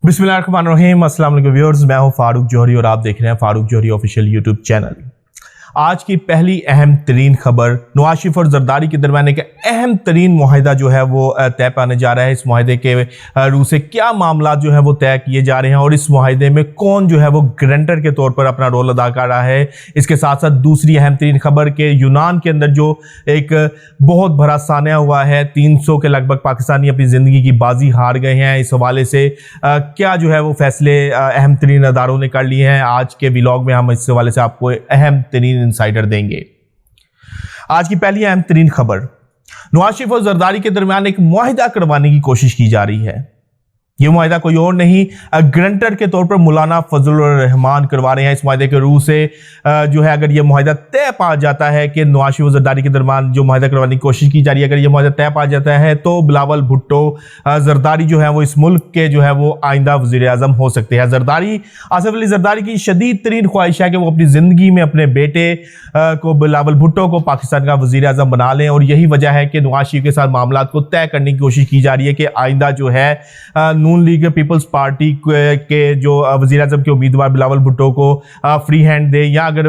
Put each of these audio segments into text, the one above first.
बिस्मिल्लाहिर्रहमानिर्रहीम। अस्सलाम वालेकुम व्यूअर्स, मैं हूं फारूक जौहरी और आप देख रहे हैं फारूक जौहरी ऑफिशियल यूट्यूब चैनल। आज की पहली अहम तरीन खबर, नवाज शरीफ और जरदारी के दरमियान एक अहम तरीन मुआहिदा जो है वो तय पाने जा रहा है। इस मुआहिदे के रूह से क्या मामला जो है वो तय किए जा रहे हैं और इस मुआहिदे में कौन जो है वो गारंटर के तौर पर अपना रोल अदा कर रहा है। इसके साथ साथ दूसरी अहम तरीन खबर के यूनान के अंदर जो एक बहुत बड़ा सानिया हुआ है, 300 के लगभग पाकिस्तानी अपनी ज़िंदगी की बाजी हार गए हैं। इस हवाले से क्या जो है वो फैसले अहम तरीन अदारों ने कर लिए हैं। आज के व्लॉग में हम इस हवाले से आपको अहम तरीन इंसाइडर देंगे। आज की पहली अहम तरीन खबर, नवाज शरीफ और जरदारी के दरमियान एक मुआहिदा करवाने की कोशिश की जा रही है। यह मुआहिदा कोई और नहीं, गारंटर के तौर पर मौलाना फजलुर रहमान करवा रहे हैं। इस मुआहिदे के रूह से जो है अगर यह मुआहिदा तय पा जाता है कि नवाज शरीफ और जरदारी के दरमियान जो मुआहिदा करवाने की कोशिश की जा रही है, अगर यह मुआहिदा तय पा जाता है तो बिलावल भुट्टो जरदारी जो है वो इस मुल्क के जो है वो आइंदा वज़ीर आज़म हो सकते हैं। जरदारी, आसिफ अली जरदारी की शदीद तरीन ख्वाहिश है कि वो अपनी ज़िंदगी में अपने बेटे को, बिलावल भुट्टो को, पाकिस्तान का वज़ीर आज़म बना लें और यही वजह है कि नवाज शरीफ के साथ मामला को तय करने की कोशिश की जा रही है कि आइंदा जो है नून लीग पीपल्स पार्टी के जो वज़ीर आज़म के उम्मीदवार बिलावल भुट्टो को फ्री हैंड दे, या अगर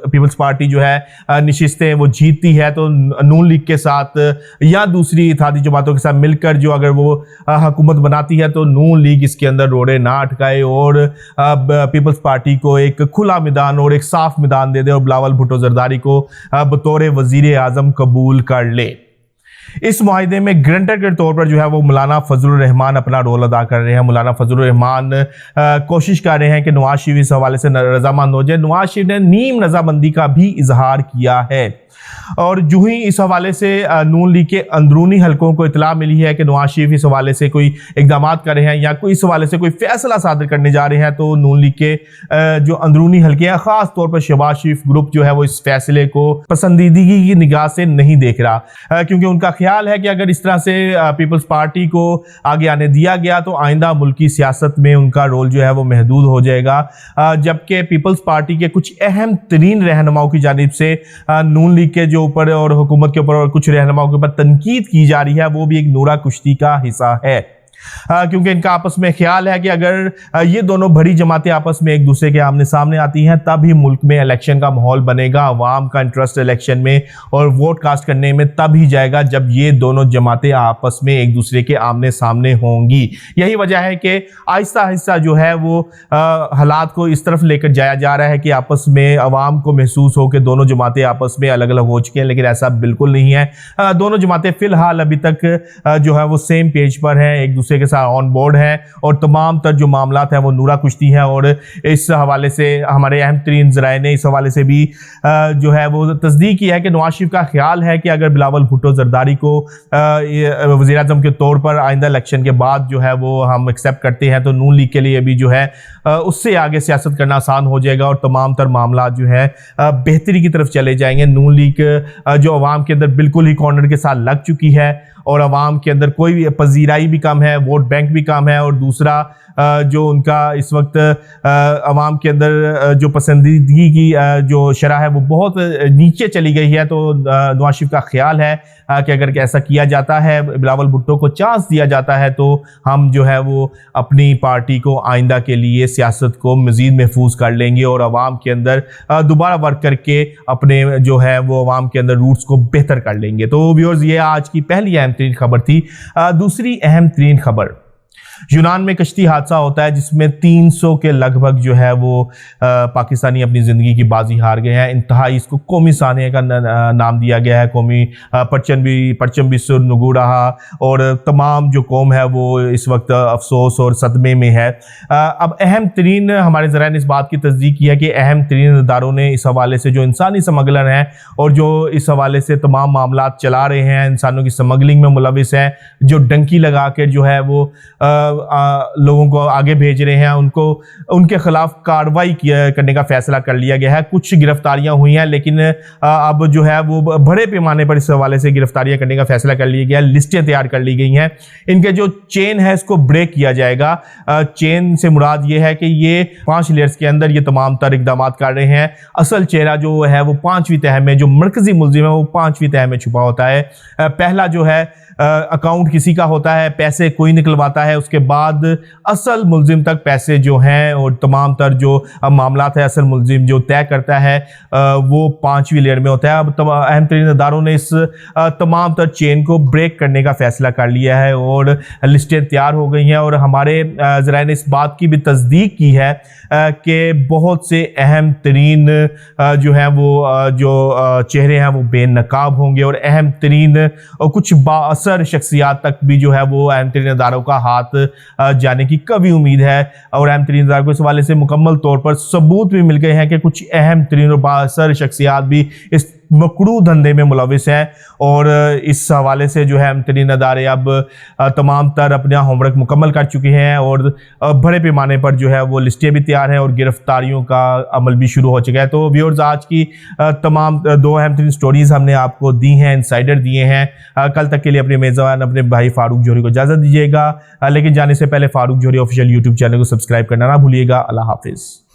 पीपल्स पार्टी जो है नशिस्तें वो जीतती है तो नून लीग के साथ या दूसरी इत्तेहादी जमातों के साथ मिलकर जो अगर वो हुकूमत बनाती है तो नून लीग इसके अंदर रोड़े ना अटकाए और पीपल्स पार्टी को एक खुला मैदान और एक साफ मैदान दे दे और बिलावल भुट्टो जरदारी को बतौर वज़ीर आज़म कबूल कर ले। इस मुआहिदे में गारंटर के तौर पर जो है वो मौलाना फजलुर रहमान अपना रोल अदा कर रहे हैं। मौलाना फजलुर रहमान कोशिश कर रहे हैं कि नवाज शरीफ इस हवाले से रजामंद हो जाए। नवाज शरीफ ने नीम रजामंदी का भी इजहार किया है और जो ही इस हवाले से नून लीग के अंदरूनी हलकों को इतला मिली है कि नवाज शरीफ इस हवाले से कोई इकदाम कर रहे हैं या कोई इस हवाले से कोई फैसला सादर करने जा रहे हैं, तो नून लीग के जो अंदरूनी हलके हैं, खास तौर पर शहबाज शरीफ ग्रुप जो है वो इस फैसले को पसंदीदगी की निगाह से नहीं देख रहा, क्योंकि उनका ख्याल है कि अगर इस तरह से पीपल्स पार्टी को आगे आने दिया गया तो आइंदा मुल्की सियासत में उनका रोल जो है वो महदूद हो जाएगा। जबकि पीपल्स पार्टी के कुछ अहम तरीन रहनुमाओं की जानिब से नून लीग के जो ऊपर और हुकूमत के ऊपर और कुछ रहनुमाओं के ऊपर तनकीद की जा रही है, वो भी एक नूरा कुश्ती का हिस्सा है, क्योंकि इनका आपस में ख्याल है कि अगर ये दोनों बड़ी जमातें आपस में एक दूसरे के आमने सामने आती हैं तब ही मुल्क में इलेक्शन का माहौल बनेगा, अवाम का इंटरेस्ट इलेक्शन में और वोट कास्ट करने में तब ही जाएगा जब ये दोनों जमातें आपस में एक दूसरे के आमने सामने होंगी। यही वजह है कि आहिस्ता आहिस्ता जो है वो हालात को इस तरफ लेकर जाया जा रहा है कि आपस में अवाम को महसूस हो कि दोनों जमातें आपस में अलग अलग हो चुकी हैं, लेकिन ऐसा बिल्कुल नहीं है। दोनों जमातें फिलहाल अभी तक जो है वो सेम पेज पर हैं, एक दूसरे के साथ ऑन बोर्ड है और तमाम तर जो मामलात हैं वो नूरा कुश्ती है। और इस हवाले से हमारे अहम तरीन ज़राए ने इस हवाले से भी जो है वो तस्दीक की है कि नवाज शरीफ का ख्याल है कि अगर बिलावल भुट्टो जरदारी को वज़ीर आज़म के तौर पर आइंदा इलेक्शन के बाद जो है वो हम एक्सेप्ट करते हैं तो नून लीग के लिए भी जो है उससे आगे सियासत करना आसान हो जाएगा और तमाम तर मामला जो है बेहतरी की तरफ चले जाएंगे। नून लीग जो अवाम के अंदर बिल्कुल ही कॉर्नर के साथ लग चुकी है और अवाम के अंदर कोई भी पजीराई भी कम है, वोट बैंक भी कम है और दूसरा जो उनका इस वक्त अवाम के अंदर जो पसंदीदगी की जो शरह है वो बहुत नीचे चली गई है। तो नवाज शरीफ का ख्याल है कि अगर ऐसा किया जाता है, बिलावल भुट्टो को चांस दिया जाता है तो हम जो है वो अपनी पार्टी को आइंदा के लिए सियासत को मज़ीद महफूज कर लेंगे और अवाम के अंदर दोबारा वर्क करके अपने जो है वो अवाम के अंदर रूट्स को बेहतर कर लेंगे। तो व्यूअर्स, ये आज की पहली अहम तरीन खबर थी। दूसरी अहम तरीन खबर, यूनान में कश्ती हादसा होता है जिसमें 300 के लगभग जो है वो पाकिस्तानी अपनी ज़िंदगी की बाजी हार गए हैं। इंतहाई इसको कौमी सानिया का नाम दिया गया है। कौमी परचम भी सुर नगू रहा और तमाम जो कौम है वो इस वक्त अफसोस और सदमे में है। अब अहम तरीन हमारे ज़राए ने इस बात की तस्दीक की है कि अहम तरीन इदारों ने इस हवाले से जो इंसानी स्मगलर हैं और जो इस हवाले से तमाम मामला चला रहे हैं, इंसानों की स्मगलिंग में मुलविस हैं, जो डंकी लगा कर जो है वो लोगों को आगे भेज रहे हैं, उनके खिलाफ कार्रवाई करने का फैसला कर लिया गया है। कुछ गिरफ्तारियां हुई हैं लेकिन अब जो है वो बड़े पैमाने पर इस हवाले से गिरफ्तारियां करने का फैसला कर लिया गया, लिस्टें तैयार कर ली गई हैं। इनके जो चेन है इसको ब्रेक किया जाएगा। चेन से मुराद ये है कि ये 5 लेयर्स के अंदर ये तमाम तर इकदाम कर रहे हैं। असल चेहरा जो है वो 5वीं तह में, जो मरकजी मुल्जिम है वो 5वीं तह में छुपा होता है। पहला जो है अकाउंट किसी का होता है, पैसे कोई निकलवाता है, उसके बाद असल मुलजिम तक पैसे जो हैं और तमाम तर जो मामलात है असल मुलजिम जो तय करता है वो 5वीं लेयर में होता है। अब अहम तरीन इदारों ने इस तमाम तर चेन को ब्रेक करने का फैसला कर लिया है और लिस्टें तैयार हो गई हैं और हमारे ज़राए ने इस बात की भी तस्दीक की है कि बहुत से अहम तरीन जो है वो जो चेहरे हैं वो बेनकाब होंगे और अहम तरीन और कुछ बाअसर शख्सियात तक भी जो है वो अहम तरीन इदारों का हाथ जाने की कभी उम्मीद है। और अहम तरीन इदारों को इस हवाले से मुकम्मल तौर पर सबूत भी मिल गए हैं कि कुछ अहम तरीन और बाअसर शख्सियात भी इस मकरू धंधे में मुलविस हैं और इस हवाले से जो है अहम तरीन अदारे अब तमाम तर अपना होमवर्क मुकम्मल कर चुके हैं और बड़े पैमाने पर जो है वो लिस्टें भी तैयार हैं और गिरफ्तारियों का अमल भी शुरू हो चुका है। तो व्यूअर्स, आज की तमाम 2 अहम तरीन स्टोरीज़ हमने आपको दी हैं, इनसाइडर दिए हैं। कल तक के लिए अपने मेज़बान अपने भाई फारूक जोहरी को इजाज़त दीजिएगा, लेकिन जाने से पहले फारूक जोहरी ऑफिशियल यूट्यूब चैनल को सब्सक्राइब करना ना भूलिएगा। अल्लाह हाफिज़।